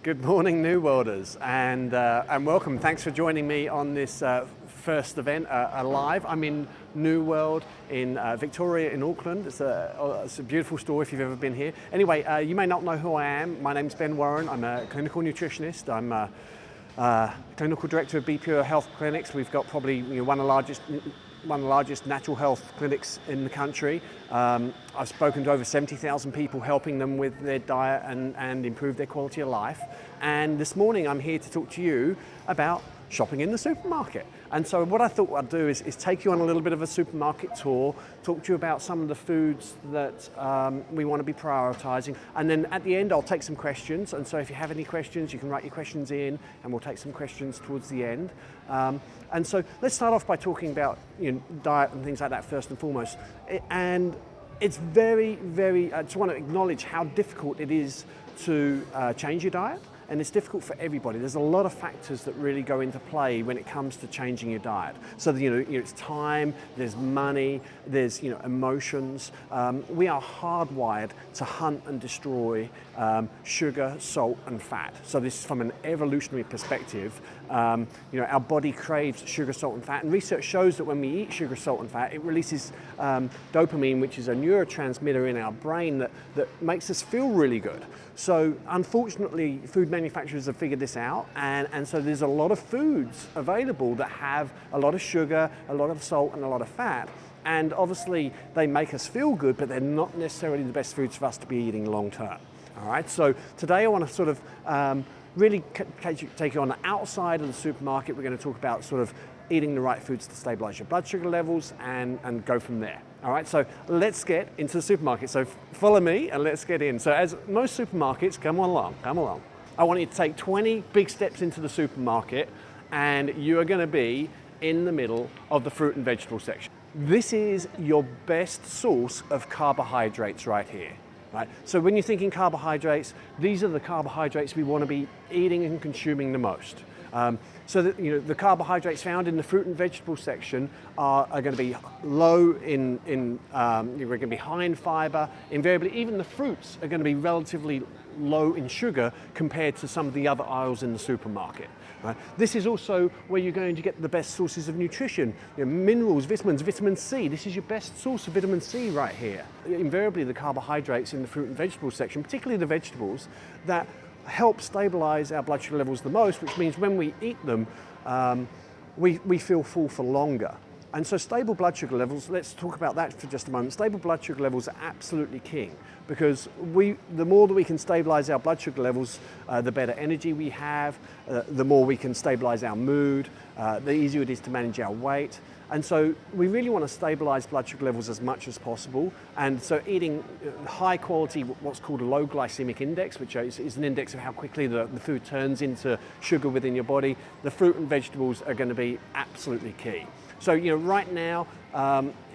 Good morning, New Worlders, and welcome. Thanks for joining me on this first event, live. I'm in New World in Victoria in Auckland. It's a beautiful store if you've ever been here. Anyway, you may not know who I am. My name's Ben Warren. I'm a clinical nutritionist. I'm a clinical director of BPO Health Clinics. We've got probably one of the largest natural health clinics in the country. I've spoken to over 70,000 people, helping them with their diet and improve their quality of life. And this morning I'm here to talk to you about shopping in the supermarket. And so what I thought I'd do is take you on a little bit of a supermarket tour, talk to you about some of the foods that we want to be prioritizing. And then at the end, I'll take some questions. And so if you have any questions, you can write your questions in and we'll take some questions towards the end. And so let's start off by talking about diet and things like that first and foremost. And it's very, I just want to acknowledge how difficult it is to change your diet. And it's difficult for everybody. There's a lot of factors that really go into play when it comes to changing your diet. So it's time, there's money, there's emotions. We are hardwired to hunt and destroy sugar, salt, and fat. So this is from an evolutionary perspective. Our body craves sugar, salt, and fat. And research shows that when we eat sugar, salt, and fat, it releases dopamine, which is a neurotransmitter in our brain that makes us feel really good. So unfortunately, food manufacturers have figured this out, and so there's a lot of foods available that have a lot of sugar, a lot of salt, and a lot of fat. And obviously, they make us feel good, but they're not necessarily the best foods for us to be eating long term. All right, so today I want to sort of really take you on the outside of the supermarket. We're going to talk about sort of eating the right foods to stabilize your blood sugar levels and go from there. All right, so let's get into the supermarket. So follow me and let's get in. So as most supermarkets, come along. I want you to take 20 big steps into the supermarket and you are going to be in the middle of the fruit and vegetable section. This is your best source of carbohydrates right here. Right? So when you're thinking carbohydrates, these are the carbohydrates we want to be eating and consuming the most. So that, the carbohydrates found in the fruit and vegetable section are going to be low in we're going to be high in fiber. Invariably, even the fruits are going to be relatively low in sugar compared to some of the other aisles in the supermarket. Right? This is also where you're going to get the best sources of nutrition, minerals, vitamins, vitamin C. This is your best source of vitamin C right here. Invariably, the carbohydrates in the fruit and vegetable section, particularly the vegetables, that help stabilize our blood sugar levels the most, which means when we eat them, we feel full for longer. And so stable blood sugar levels, let's talk about that for just a moment. Stable blood sugar levels are absolutely king because the more that we can stabilize our blood sugar levels, the better energy we have, the more we can stabilize our mood, the easier it is to manage our weight. And so we really want to stabilize blood sugar levels as much as possible. And so eating high quality, what's called a low glycemic index, which is an index of how quickly the food turns into sugar within your body, the fruit and vegetables are going to be absolutely key. So, right now,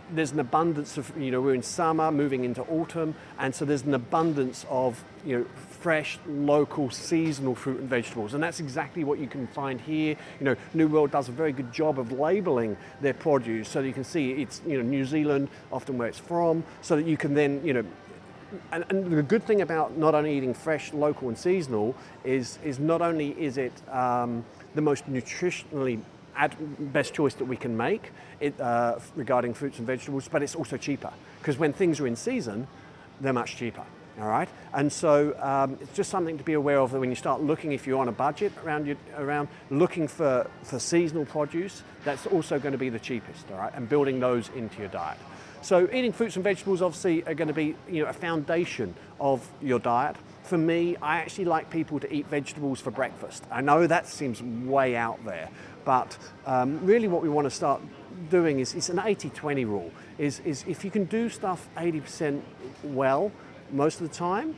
there's an abundance of, we're in summer, moving into autumn, and so there's an abundance of, fresh, local, seasonal fruit and vegetables. And that's exactly what you can find here. New World does a very good job of labeling their produce so that you can see it's, New Zealand, often where it's from, so that you can then, and the good thing about not only eating fresh, local, and seasonal is not only is it the most nutritionally best choice that we can make regarding fruits and vegetables, but it's also cheaper because when things are in season, they're much cheaper. All right, and so it's just something to be aware of that when you start looking, if you're on a budget around looking for seasonal produce, that's also going to be the cheapest. All right, and building those into your diet. So eating fruits and vegetables obviously are going to be a foundation of your diet. For me, I actually like people to eat vegetables for breakfast. I know that seems way out there, but really what we want to start doing is it's an 80-20 rule. Is if you can do stuff 80% well most of the time,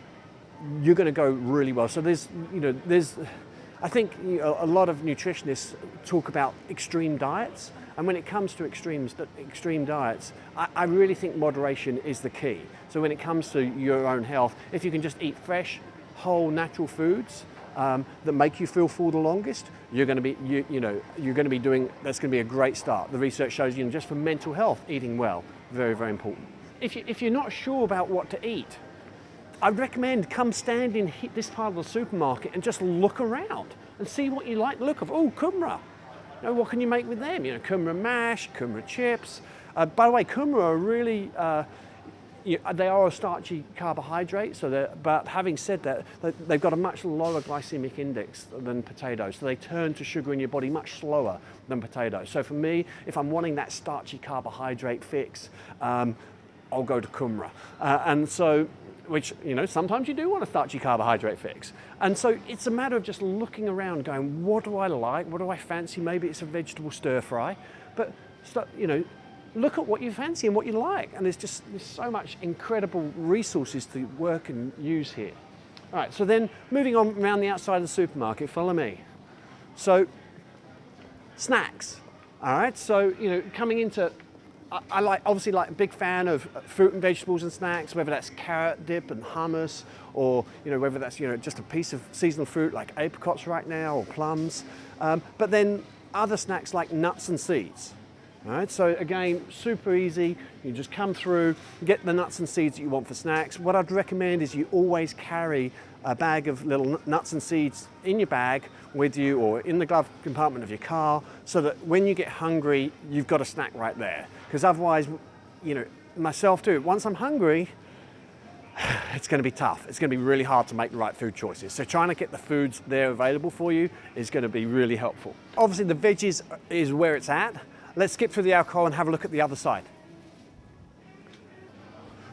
you're going to go really well. So I think a lot of nutritionists talk about extreme diets, and when it comes to extreme diets, I really think moderation is the key. So when it comes to your own health, if you can just eat fresh, whole, natural foods that make you feel full the longest, you're going to be doing. That's going to be a great start. The research shows just for mental health, eating well, very, very important. If you're not sure about what to eat, I'd recommend come stand in this part of the supermarket and just look around and see what you like the look of. Oh, kumra. What can you make with them? Kumra mash, kumra chips. By the way, kumra are really, they are a starchy carbohydrate, but having said that, they've got a much lower glycemic index than potatoes, so they turn to sugar in your body much slower than potatoes. So for me, if I'm wanting that starchy carbohydrate fix, I'll go to kumra. Which, sometimes you do want a starchy carbohydrate fix. And so it's a matter of just looking around going, what do I like? What do I fancy? Maybe it's a vegetable stir fry, but look at what you fancy and what you like. And there's so much incredible resources to work and use here. All right, so then moving on around the outside of the supermarket, follow me. So snacks, all right? So, coming into, I obviously like a big fan of fruit and vegetables and snacks, whether that's carrot dip and hummus, or whether that's just a piece of seasonal fruit like apricots right now or plums. But then other snacks like nuts and seeds. All right, so again, super easy. You just come through, get the nuts and seeds that you want for snacks. What I'd recommend is you always carry a bag of little nuts and seeds in your bag with you or in the glove compartment of your car, so that when you get hungry, you've got a snack right there. Because otherwise, myself too, once I'm hungry, it's going to be tough. It's going to be really hard to make the right food choices. So trying to get the foods there available for you is going to be really helpful. Obviously the veggies is where it's at. Let's skip through the alcohol and have a look at the other side.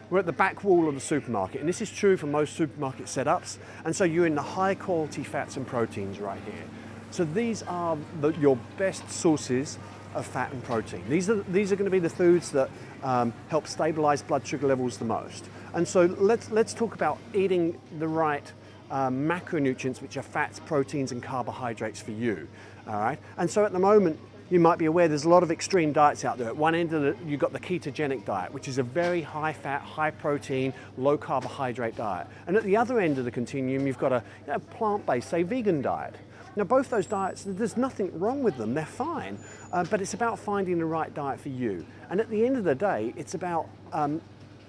We're at the back wall of the supermarket, and this is true for most supermarket setups. And so you're in the high quality fats and proteins right here. So these are your best sources of fat and protein. These are going to be the foods that help stabilize blood sugar levels the most. And so let's talk about eating the right macronutrients, which are fats, proteins, and carbohydrates for you. All right. And so at the moment, you might be aware there's a lot of extreme diets out there. At one end of you've got the ketogenic diet, which is a very high fat, high protein, low carbohydrate diet. And at the other end of the continuum, you've got a plant-based, say vegan diet. Now both those diets, there's nothing wrong with them, they're fine, but it's about finding the right diet for you. And at the end of the day, it's about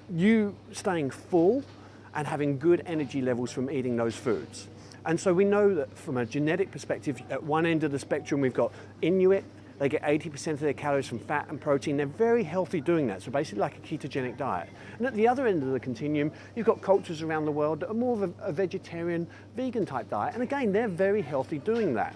you staying full and having good energy levels from eating those foods. And so we know that from a genetic perspective, at one end of the spectrum, we've got Inuit. They get 80% of their calories from fat and protein. They're very healthy doing that, so basically like a ketogenic diet. And at the other end of the continuum, you've got cultures around the world that are more of a vegetarian, vegan type diet. And again, they're very healthy doing that.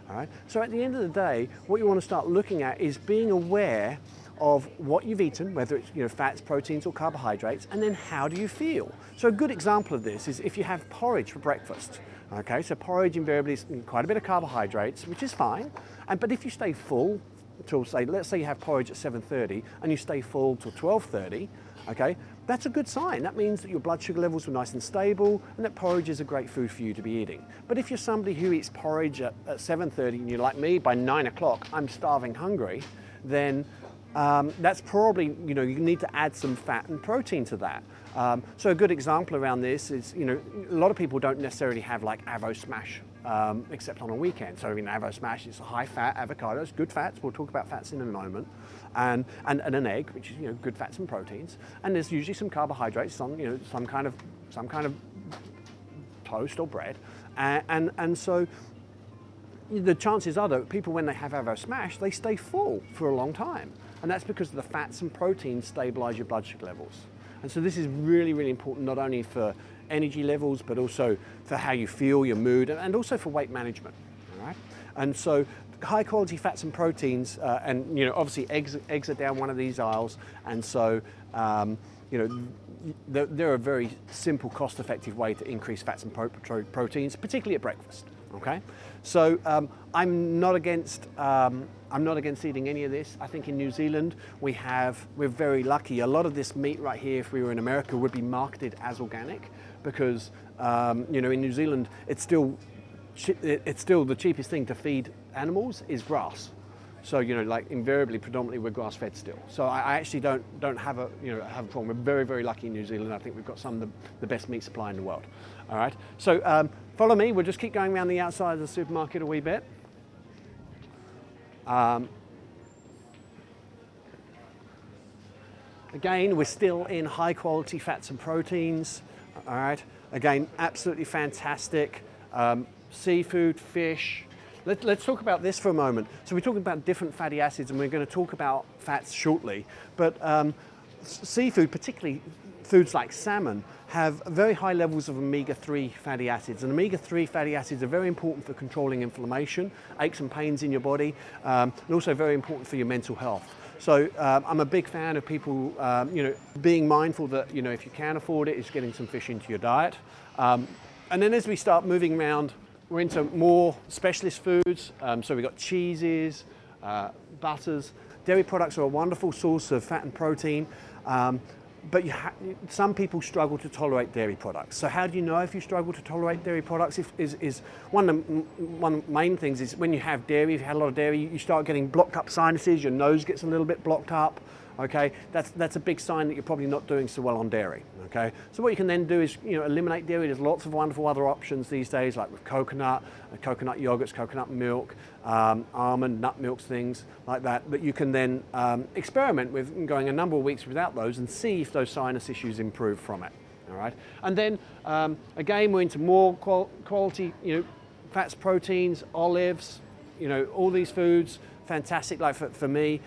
All right? So at the end of the day, what you want to start looking at is being aware of what you've eaten, whether it's fats, proteins, or carbohydrates, and then how do you feel? So a good example of this is if you have porridge for breakfast. Okay, so porridge invariably is quite a bit of carbohydrates, which is fine. But if you stay full till let's say you have porridge at 7:30 and you stay full till 12:30, okay, that's a good sign. That means that your blood sugar levels were nice and stable and that porridge is a great food for you to be eating. But if you're somebody who eats porridge at 7:30 and you're like me, by 9 o'clock, I'm starving hungry, then that's probably, you need to add some fat and protein to that. So a good example around this is, a lot of people don't necessarily have like Avo Smash, except on a weekend. So Avo Smash is high fat avocados, good fats. We'll talk about fats in a moment, and an egg, which is good fats and proteins. And there's usually some carbohydrates, some kind of toast or bread, and so the chances are that people, when they have Avo Smash, they stay full for a long time. And that's because the fats and proteins stabilize your blood sugar levels. And so this is really, really important, not only for energy levels, but also for how you feel, your mood, and also for weight management, all right? And so high quality fats and proteins, and obviously eggs are down one of these aisles. And so, they're a very simple, cost-effective way to increase fats and proteins, particularly at breakfast. Okay, so I'm not against eating any of this. I think in New Zealand we're very lucky. A lot of this meat right here, if we were in America, would be marketed as organic because in New Zealand it's still the cheapest thing to feed animals is grass. So invariably, predominantly we're grass fed still. So I actually don't have a problem. We're very, very lucky in New Zealand. I think we've got some of the best meat supply in the world. All right. So follow me. We'll just keep going around the outside of the supermarket a wee bit. Again, we're still in high quality fats and proteins. All right. Again, absolutely fantastic. Seafood, fish. Let's talk about this for a moment. So we're talking about different fatty acids, and we're going to talk about fats shortly. But seafood, particularly foods like salmon, have very high levels of omega-3 fatty acids. And omega-3 fatty acids are very important for controlling inflammation, aches and pains in your body, and also very important for your mental health. So I'm a big fan of people, being mindful that, if you can afford it, is getting some fish into your diet. And then as we start moving around, we're into more specialist foods. So we've got cheeses, butters. Dairy products are a wonderful source of fat and protein. But some people struggle to tolerate dairy products. So how do you know if you struggle to tolerate dairy products? Is one of the main things is when you have dairy, if you had a lot of dairy, you start getting blocked up sinuses, your nose gets a little bit blocked up. Okay, that's a big sign that you're probably not doing so well on dairy. Okay, so what you can then do is eliminate dairy. There's lots of wonderful other options these days, like with coconut yogurts, coconut milk, almond, nut milks, things like that. But you can then experiment with going a number of weeks without those and see if those sinus issues improve from it. All right, and then again we're into more quality, fats, proteins, olives, all these foods. Fantastic. Like for me,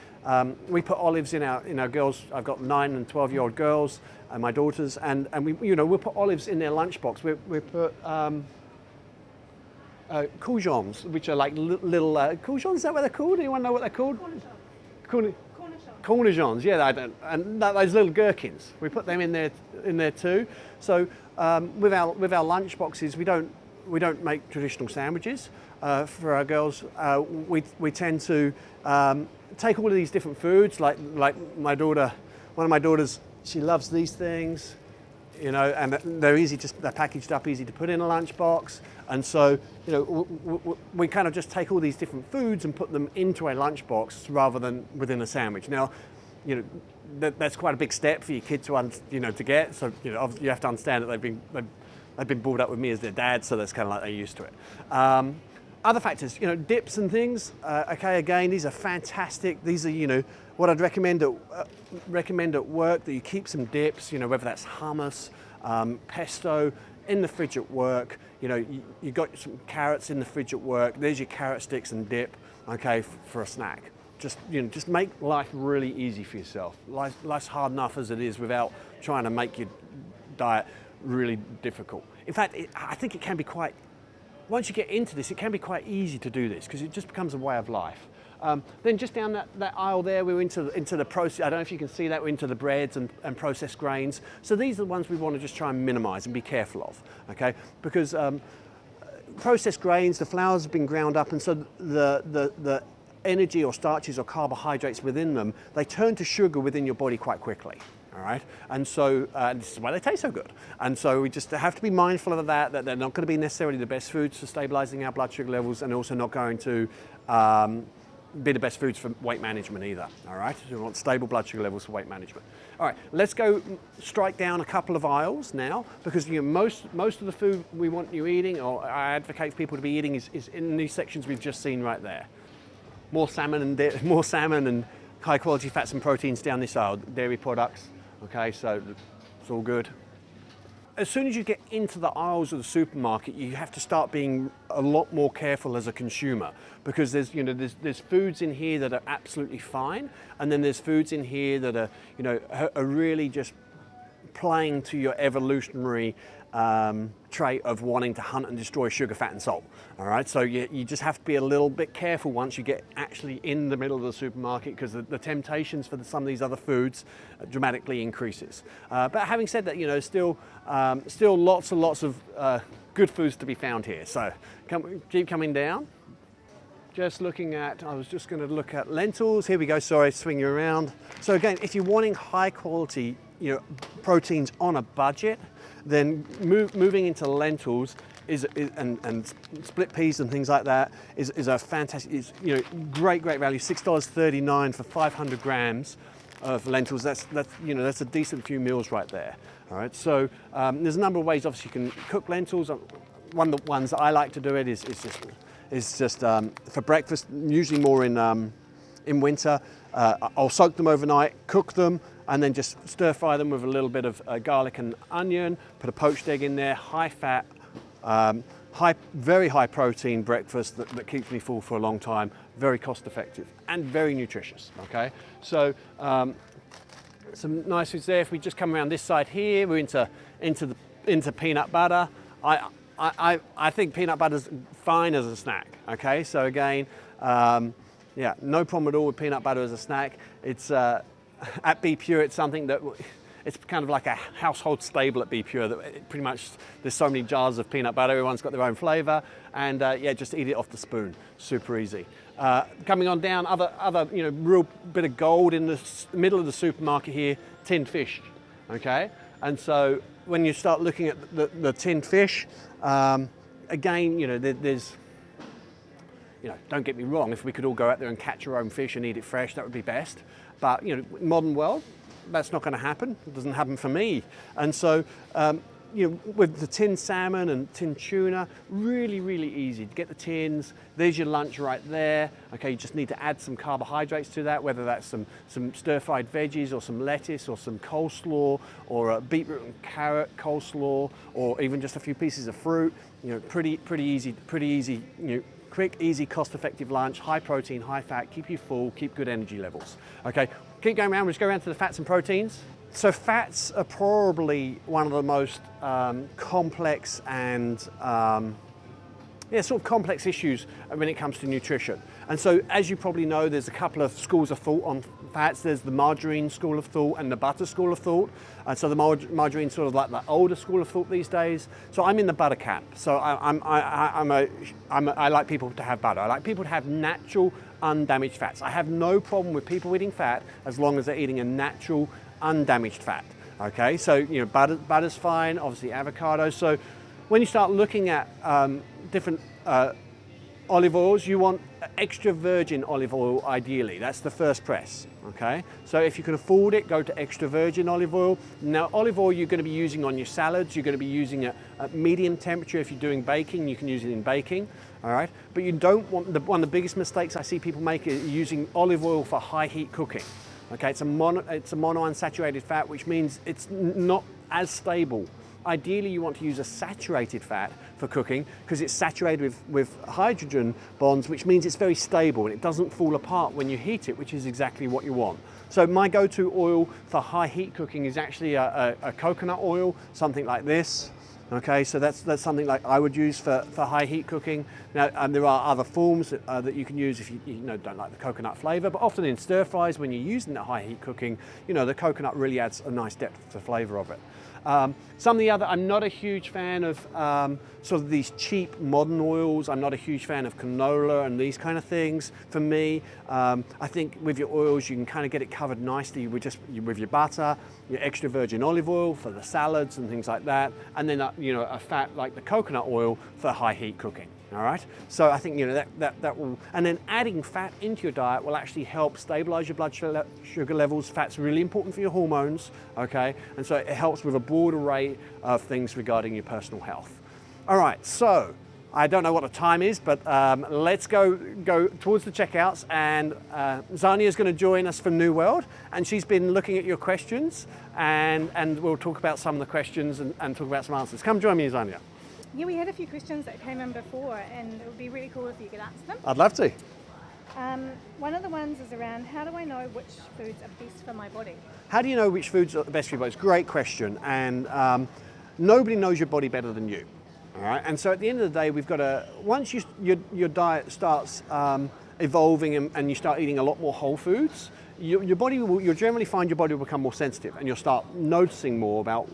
we put olives in our girls. I've got 9 and 12-year-old girls and my daughters, and we'll put olives in their lunchbox. We put courgettes, which are like little courgettes. Is that what they're called? Anyone know what they're called? Cornichons. Yeah, and those little gherkins. We put them in there too. So with our lunchboxes, we don't make traditional sandwiches. For our girls, we tend to take all of these different foods, like my daughter, one of my daughters, she loves these things, and they're packaged up, easy to put in a lunchbox. And so, we kind of just take all these different foods and put them into a lunchbox rather than within a sandwich. Now, that's quite a big step for your kid to get. So, you have to understand that they've been brought up with me as their dad, so that's kind of like they're used to it. Other factors, dips and things. Okay, again, these are fantastic. These are, what I'd recommend at work, that you keep some dips. Whether that's hummus, pesto, in the fridge at work. You got some carrots in the fridge at work. There's your carrot sticks and dip. Okay, for a snack. Just make life really easy for yourself. Life's hard enough as it is without trying to make your diet really difficult. In fact, I think it can be quite. Once you get into this, it can be quite easy to do this because it just becomes a way of life. Then just down that aisle there, we're into the process. I don't know if you can see that, we're into the breads and processed grains. So these are the ones we want to just try and minimize and be careful of, okay? Because processed grains, the flours have been ground up, and so the energy or starches or carbohydrates within them, they turn to sugar within your body quite quickly. All right, and so this is why they taste so good. And so we just have to be mindful of that they're not going to be necessarily the best foods for stabilizing our blood sugar levels, and also not going to be the best foods for weight management either. All right, so we want stable blood sugar levels for weight management. All right, let's go strike down a couple of aisles now, because most of the food we want you eating, or I advocate for people to be eating, is in these sections we've just seen right there. More salmon and high quality fats and proteins down this aisle, dairy products. Okay, so it's all good. As soon as you get into the aisles of the supermarket, you have to start being a lot more careful as a consumer, because there's foods in here that are absolutely fine, and then there's foods in here that are really just playing to your evolutionary trait of wanting to hunt and destroy sugar, fat and salt. All right, so you just have to be a little bit careful once you get actually in the middle of the supermarket, because the temptations for some of these other foods dramatically increases. But having said that, still lots and lots of good foods to be found here. So keep coming down. I was just going to look at lentils. Here we go, sorry, swing you around. So again, if you're wanting high quality proteins on a budget, then moving into lentils and split peas and things like that is a fantastic, great value. $6.39 for 500 grams of lentils. That's a decent few meals right there. All right, so there's a number of ways obviously you can cook lentils. One of the ones that I like to do it is just for breakfast, usually more in winter. I'll soak them overnight, cook them, and then just stir fry them with a little bit of garlic and onion, put a poached egg in there, high fat, very high protein breakfast that keeps me full for a long time, very cost effective and very nutritious, okay? So some nice foods there. If we just come around this side here, we're into peanut butter. I think peanut butter's fine as a snack, okay? So again, yeah, no problem at all with peanut butter as a snack. It's at Be Pure, it's something that it's kind of like a household staple at Be Pure. That pretty much there's so many jars of peanut butter. Everyone's got their own flavour, and yeah, just eat it off the spoon. Super easy. Coming on down, other real bit of gold in the middle of the supermarket here. Tinned fish, okay. And so when you start looking at the tinned fish, again, there's. Don't get me wrong, if we could all go out there and catch our own fish and eat it fresh, that would be best. But, modern world, that's not going to happen. It doesn't happen for me. And so, with the tinned salmon and tinned tuna, really, really easy to get the tins. There's your lunch right there. Okay, you just need to add some carbohydrates to that, whether that's some stir-fried veggies or some lettuce or some coleslaw or a beetroot and carrot coleslaw or even just a few pieces of fruit. Pretty easy, quick, easy, cost-effective lunch, high protein, high fat, keep you full, keep good energy levels. Okay, keep going around, we'll just go around to the fats and proteins. So fats are probably one of the most complex and sort of complex issues when it comes to nutrition. And so, as you probably know, there's a couple of schools of thought on fats. There's the margarine school of thought and the butter school of thought. And so the margarine sort of like the older school of thought these days. So I'm in the butter camp. So I like people to have butter. I like people to have natural, undamaged fats. I have no problem with people eating fat as long as they're eating a natural, undamaged fat. Okay, so butter's fine. Obviously avocado. So when you start looking at different olive oils, you want extra virgin olive oil ideally. That's the first press, okay? So if you can afford it, go to extra virgin olive oil. Now, olive oil you're going to be using on your salads, you're going to be using it at medium temperature. If you're doing baking, you can use it in baking, all right? But you don't want, one of the biggest mistakes I see people make is using olive oil for high heat cooking, okay? It's a monounsaturated fat, which means it's not as stable. Ideally, you want to use a saturated fat for cooking because it's saturated with hydrogen bonds, which means it's very stable and it doesn't fall apart when you heat it, which is exactly what you want. So my go-to oil for high heat cooking is actually a coconut oil, something like this. Okay, so that's something like I would use for high heat cooking. Now, there are other forms that you can use if you don't like the coconut flavor, but often in stir fries, when you're using that high heat cooking, the coconut really adds a nice depth to the flavor of it. Some of the other, I'm not a huge fan of sort of these cheap modern oils. I'm not a huge fan of canola and these kind of things. For me, I think with your oils, you can kind of get it covered nicely with your butter, your extra virgin olive oil for the salads and things like that, and then a fat like the coconut oil for high heat cooking. All right, so I think that will, and then adding fat into your diet will actually help stabilize your blood sugar levels. Fat's really important for your hormones, okay, and so it helps with a broad array of things regarding your personal health. All right, so I don't know what the time is, but let's go towards the checkouts, and Zania is going to join us from New World, and she's been looking at your questions, and we'll talk about some of the questions and talk about some answers. Come join me, Zania. Yeah, we had a few questions that came in before, and it would be really cool if you could answer them. I'd love to. One of the ones is around, how do I know which foods are best for my body? How do you know which foods are best for your body? It's a great question, and nobody knows your body better than you. All right, and so at the end of the day, we've got to, once your diet starts evolving and you start eating a lot more whole foods, your body you'll generally find your body will become more sensitive, and you'll start noticing more about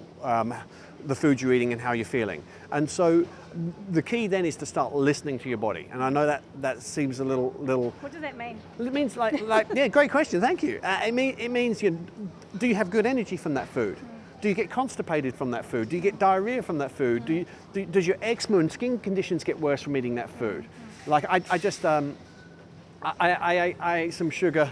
the food you're eating and how you're feeling. And so the key then is to start listening to your body. And I know that seems a little. What does that mean? It means like yeah, great question, thank you. It means do you have good energy from that food? Do you get constipated from that food? Do you get diarrhea from that food? Does your eczema and skin conditions get worse from eating that food? Like I ate some sugar.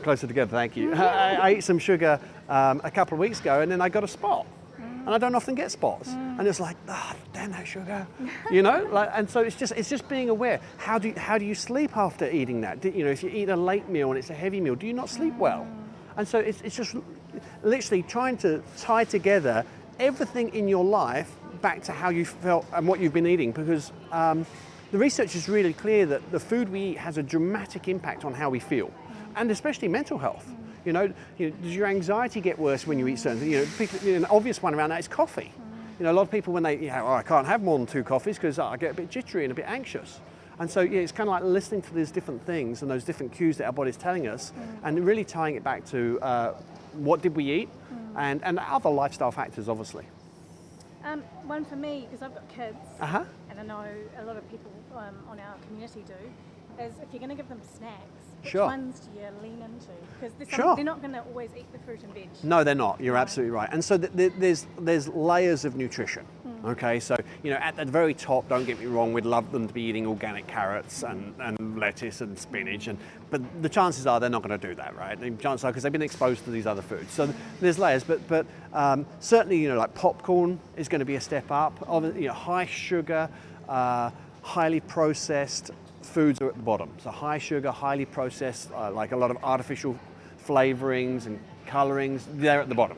Closer together, thank you. I ate some sugar a couple of weeks ago, and then I got a spot. And I don't often get spots. And it's like, damn that sugar, and so it's just being aware. How do you sleep after eating that? If you eat a late meal and it's a heavy meal, do you not sleep well? And so it's just literally trying to tie together everything in your life back to how you felt and what you've been eating, because the research is really clear that the food we eat has a dramatic impact on how we feel, and especially mental health. Does your anxiety get worse when you eat certain things? An obvious one around that is coffee. A lot of people, when they, I can't have more than 2 coffees because I get a bit jittery and a bit anxious. And so it's kind of like listening to these different things and those different cues that our body's telling us, and really tying it back to what did we eat, and other lifestyle factors, obviously. One for me, because I've got kids, and I know a lot of people on our community do, is if you're going to give them snacks, which ones do you lean into? Because they're not going to always eat the fruit and veg. No, they're not. You're absolutely right. And so there's layers of nutrition. Okay, so at the very top, don't get me wrong, we'd love them to be eating organic carrots and lettuce and spinach, but the chances are they're not going to do that, right? The chances are because they've been exposed to these other foods. So there's layers, but certainly like popcorn is going to be a step up. High sugar, highly processed foods are at the bottom. So high sugar, highly processed, like a lot of artificial flavorings and colorings, they're at the bottom.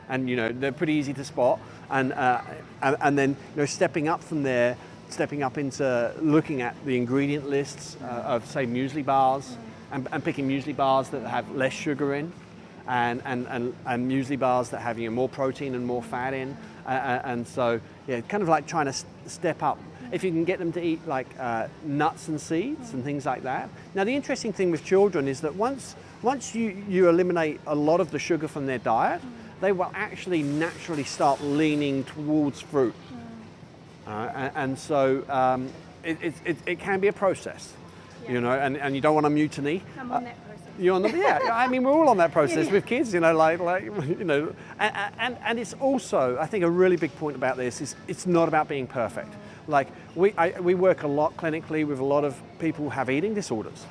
And they're pretty easy to spot. And then stepping up from there, stepping up into looking at the ingredient lists of, say, muesli bars, and picking muesli bars that have less sugar in, and muesli bars that have more protein and more fat in. And so kind of like trying to step up. If you can get them to eat like nuts and seeds and things like that. Now the interesting thing with children is that once you eliminate a lot of the sugar from their diet, they will actually naturally start leaning towards fruit. And so it can be a process, and you don't want to mutiny. I'm on that process. You're on I mean, we're all on that process with kids, and it's also, I think, a really big point about this is it's not about being perfect. Like we work a lot clinically with a lot of people who have eating disorders,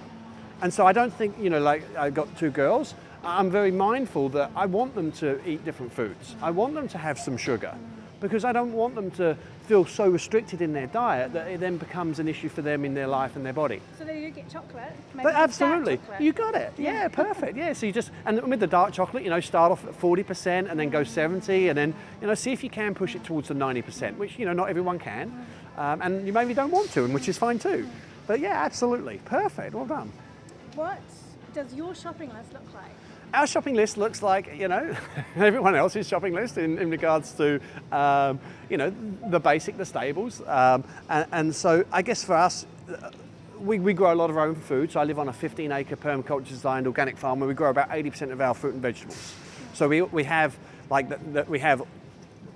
and so I don't think like I've got 2 girls. I'm very mindful that I want them to eat different foods. I want them to have some sugar, because I don't want them to feel so restricted in their diet that it then becomes an issue for them in their life and their body. So they do get chocolate. But absolutely, you got it. Yeah, perfect. Yeah, so and with the dark chocolate, start off at 40% and then go 70, and then see if you can push it towards the 90%, which not everyone can, and you maybe don't want to, and which is fine too. But yeah, absolutely, perfect. Well done. What does your shopping list look like? Our shopping list looks like, everyone else's shopping list in regards to, the basic, the staples. And so I guess for us, we grow a lot of our own food. So I live on a 15-acre permaculture designed organic farm where we grow about 80% of our fruit and vegetables. So we have we have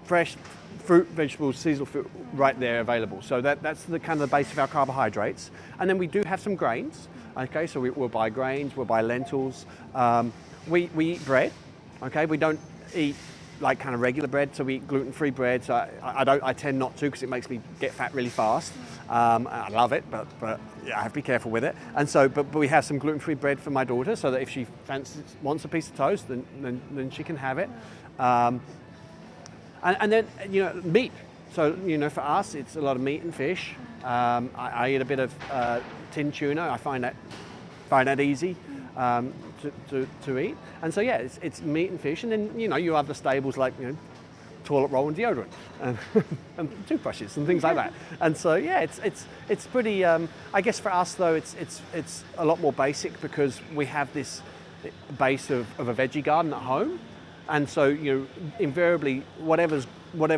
fresh fruit, vegetables, seasonal fruit right there available. So that's the kind of the base of our carbohydrates. And then we do have some grains. Okay, so we'll buy grains, we'll buy lentils. We eat bread, okay? We don't eat like kind of regular bread, so we eat gluten-free bread. So I tend not to, because it makes me get fat really fast. I love it, but I have to be careful with it. And so, but we have some gluten-free bread for my daughter, so that if she wants a piece of toast, then she can have it. And then meat. So for us, it's a lot of meat and fish. I eat a bit of tin tuna. I find that easy to eat. And so it's meat and fish, and then you have the staples like toilet roll and deodorant and toothbrushes and things like that. And so it's pretty. I guess for us though, it's a lot more basic, because we have this base of a veggie garden at home, and so invariably whatever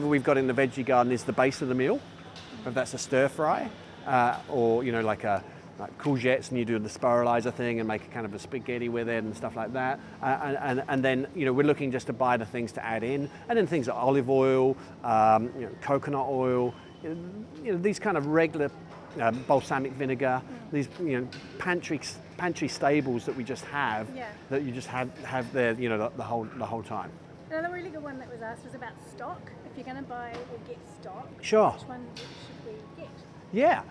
we've got in the veggie garden is the base of the meal. If that's a stir fry, or like courgettes, and you do the spiralizer thing and make a kind of a spaghetti with it and stuff like that. And then we're looking just to buy the things to add in, and then things like olive oil, coconut oil, these kind of regular balsamic vinegar, these pantry staples that we just have, that you just have there the whole time. Another really good one that was asked was about stock. If you're going to buy or get stock, sure. Which one should we get? Yeah,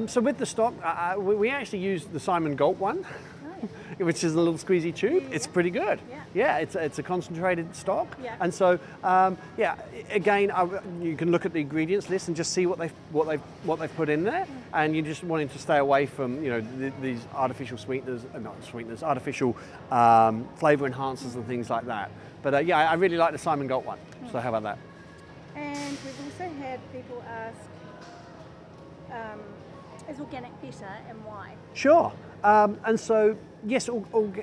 so with the stock, we actually use the Simon Galt one. which is a little squeezy tube. It's pretty good. Yeah, it's a concentrated stock. And so, again, you can look at the ingredients list and just see what they've put in there, and you're just wanting to stay away from these artificial sweeteners, artificial flavor enhancers and things like that. But I really like the Simon Galt one. So how about that? And we've also had people ask, is organic better and why? Sure. And so, yes,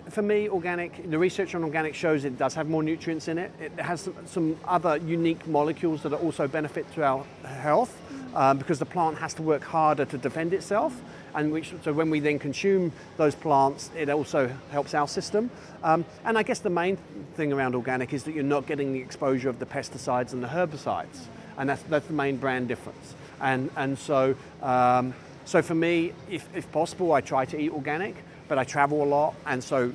for me, organic, the research on organic shows it does have more nutrients in it. It has some other unique molecules that also benefit to our health because the plant has to work harder to defend itself. And so when we then consume those plants, it also helps our system. And I guess the main thing around organic is that you're not getting the exposure of the pesticides and the herbicides. And that's the main brand difference. And so for me, if possible, I try to eat organic, but I travel a lot. And so,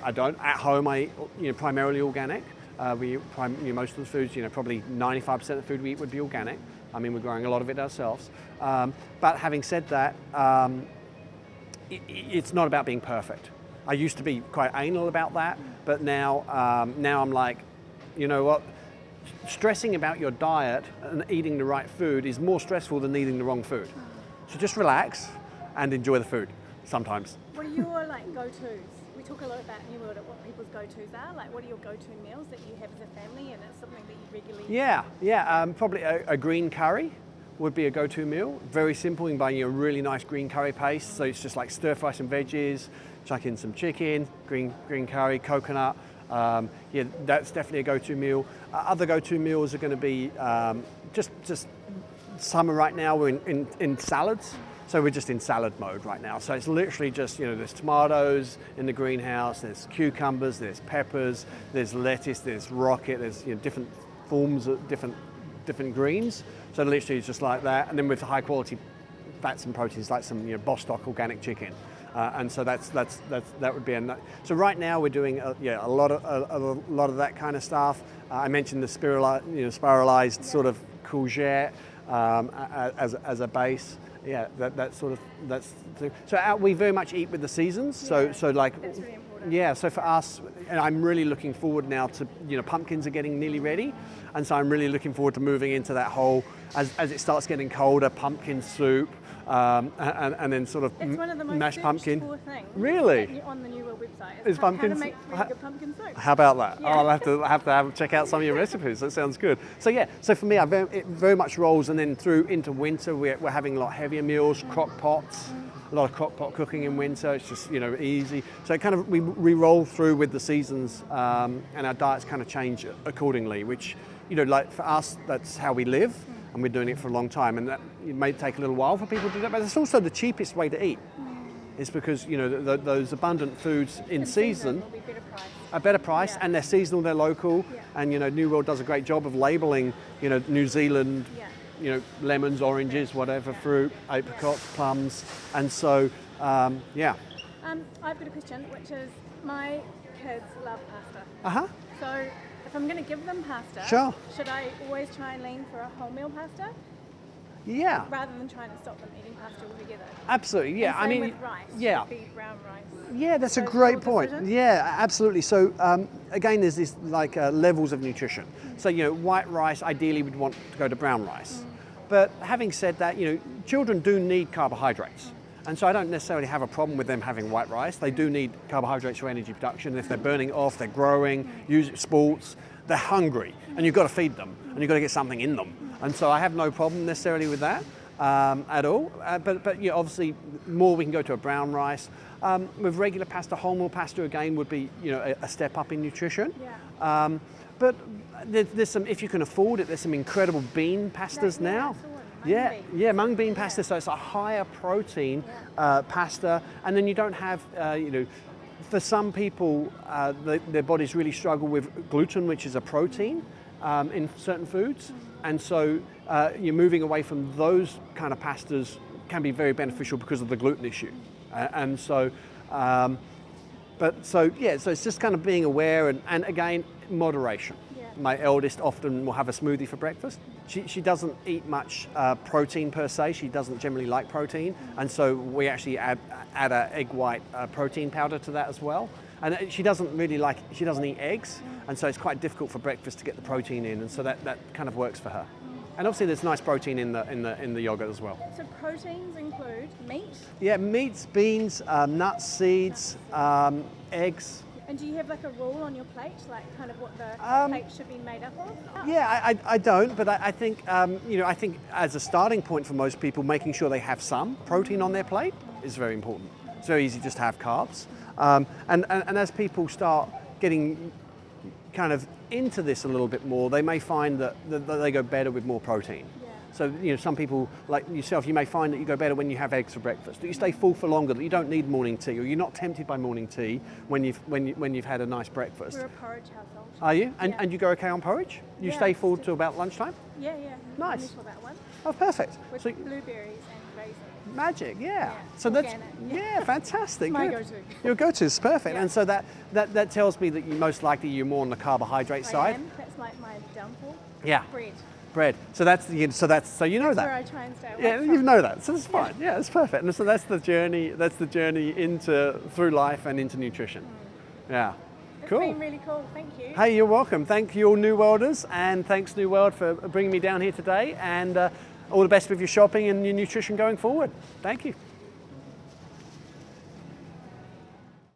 I don't. At home, I eat, primarily organic. Most of the foods, probably 95% of the food we eat would be organic. I mean, we're growing a lot of it ourselves. But having said that, it's not about being perfect. I used to be quite anal about that, but now I'm like, you know what? Stressing about your diet and eating the right food is more stressful than eating the wrong food. So just relax and enjoy the food sometimes. What are your go-tos? We talk a lot about New World at what people's go-tos are. What are your go-to meals that you have as a family, and it's something that you regularly... Probably a green curry would be a go-to meal. Very simple. You can buy a really nice green curry paste. So it's just like stir fry some veggies, chuck in some chicken, green curry, coconut. That's definitely a go-to meal. Other go-to meals are going to be just summer right now. We're in salads. So we're just in salad mode right now. So it's literally just, there's tomatoes in the greenhouse, there's cucumbers, there's peppers, there's lettuce, there's rocket, there's different forms of different greens. So literally it's just like that. And then with high quality fats and proteins like some Bostock organic chicken. And so that would be so right now we're doing a lot of that kind of stuff. I mentioned the spiralized sort of courgette as a base. Yeah, that's the thing. So we very much eat with the seasons. So like, that's really important. Yeah. So for us, and I'm really looking forward now to pumpkins are getting nearly ready, and so I'm really looking forward to moving into that whole as it starts getting colder, pumpkin soup, and then sort of it's one of the most mashed pumpkin. Things really? On the New World website. Is pumpkin how to make really good pumpkin soup. How about that? Yeah. Oh, I'll have to check out some of your recipes. That sounds good. So for me, it very much rolls, and then through into winter, we're having a lot heavier meals, crock pots, a lot of crock pot cooking in winter. It's just easy. So it kind of we roll through with the seasons, and our diets kind of change accordingly. Which like for us, that's how we live. And we're doing it for a long time, and that it may take a little while for people to do that, but it's also the cheapest way to eat. It's because those abundant foods in season will be are better priced, and they're seasonal, they're local, and New World does a great job of labeling New Zealand, lemons, oranges, whatever fruit, apricots, plums, and so I've got a question, which is my kids love pasta. So if I'm going to give them pasta, should I always try and lean for a wholemeal pasta? Yeah. Rather than trying to stop them eating pasta altogether. Absolutely, yeah. And same with rice. Yeah. Should it be brown rice? Yeah, that's a great point. Decision? Yeah, absolutely. So again, there's this levels of nutrition. So white rice ideally would want to go to brown rice. But having said that, children do need carbohydrates. And so I don't necessarily have a problem with them having white rice. They do need carbohydrates for energy production. If they're burning off, they're growing, use sports, they're hungry, and you've got to feed them, and you've got to get something in them. And so I have no problem necessarily with that at all. But obviously, more we can go to a brown rice. With regular pasta, wholemeal pasta again would be a step up in nutrition. Yeah. But there's some, if you can afford it, there's some incredible bean pastas now. Mung bean pasta. So it's a higher protein pasta, and then you don't have for some people their bodies really struggle with gluten, which is a protein in certain foods, and so you're moving away from those kind of pastas can be very beneficial because of the gluten issue, and so. So it's just kind of being aware and again moderation. Yeah. My eldest often will have a smoothie for breakfast. She doesn't eat much protein per se. She doesn't generally like protein, and so we actually add an egg white protein powder to that as well. And she doesn't eat eggs, and so it's quite difficult for breakfast to get the protein in, and so that kind of works for her. And obviously there's nice protein in the yogurt as well. So proteins include meat? Yeah, meats, beans, nuts, seeds, eggs. And do you have like a rule on your plate, like kind of what the plate should be made up of? Yeah, I don't, but I think I think as a starting point for most people, making sure they have some protein on their plate is very important. It's very easy just to have carbs, and as people start getting kind of into this a little bit more, they may find that they go better with more protein. Yeah. So some people like yourself, you may find that you go better when you have eggs for breakfast, that you stay full for longer, that you don't need morning tea, or you're not tempted by morning tea when you've had a nice breakfast. We're a porridge household. Are you? And, yeah. and you go okay on porridge? You stay full till about lunchtime? Yeah. Nice. For that one. Oh, perfect. With So blueberries and raisins. magic, yeah. So organic. that's fantastic. My Good. go-to. Your go-to is perfect, Yeah. and so that tells me that you most likely you're more on the carbohydrate side. That's like my downfall. Yeah. Bread. So so you know That's that. where I try and stay away Yeah, from. you know that, so it's fine. Yeah, it's perfect. And so that's the journey. That's the journey through life and into nutrition. Yeah. It's Cool. been really cool. Thank you. Hey, you're welcome. Thank you all New Worlders, and thanks New World for bringing me down here today, and all the best with your shopping and your nutrition going forward. Thank you.